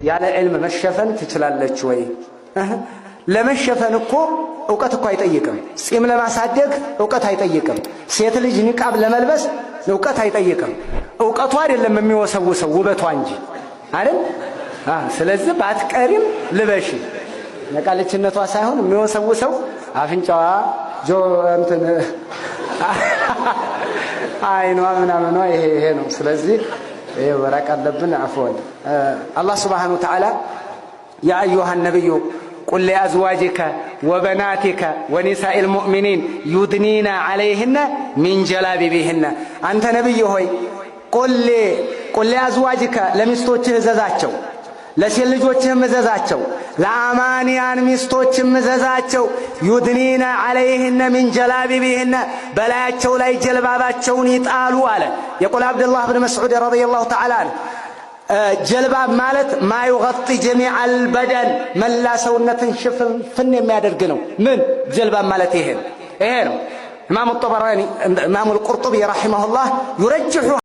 ያለ ዕልም መሸፈን ትችላለች ወይ? ለመሸፈን እኮ ዕውቀት እኮ አይጠይቅም። ጺም ለማሳደግ ዕውቀት አይጠይቅም። ሴት ልጅ ኒቃብ ለመልበስ ዕውቀት አይጠይቅም። ዕውቀቱ አይደለም የሚወሰውሰው ውበቷ እንጂ አይደል? ስለዚህ ባትቀሪም ልበሽ ነቃልችነቷ ሳይሆን የሚወሰውሰው አፍንጫዋ እንትን አይኗ ምናምኗ ይሄ ነው። ስለዚህ ወራቅ አለብን። አፍወን አላህ ሱብሓነሁ ወተዓላ ያ አዩሃ ነብዩ ቁል ሊአዝዋጅከ ወበናቲከ ወኒሳኢል ሙእሚኒን ዩድኒና ዐለይሂነ ሚን ጀላቢቢሂነ። አንተ ነብይ ሆይ ቁል ሊአዝዋጅከ ለሚስቶችህ እዘዛቸው፣ ለሴት ልጆችህም እዘዛቸው፣ ለአማንያን ሚስቶችም እዘዛቸው። ዩድኒና ዐለይሂነ ሚን ጀላቢቢሂነ በላያቸው ላይ ጀልባባቸውን ይጣሉ አለ። የቁል አብዱላህ ብን መስዑድ ረዲየላሁ ተዓላ አንሁ ጀልባብ ማለት ማዩገጢ ጀሚዐል በደን መላ ሰውነትን ሽፍን የሚያደርግ ነው። ምን ጀልባብ ማለት ይሄ ነው። ኢማሙ ጠበራኒ ኢማሙ አልቁርጡቢ ረሒመሁላህ ዩረጅሑ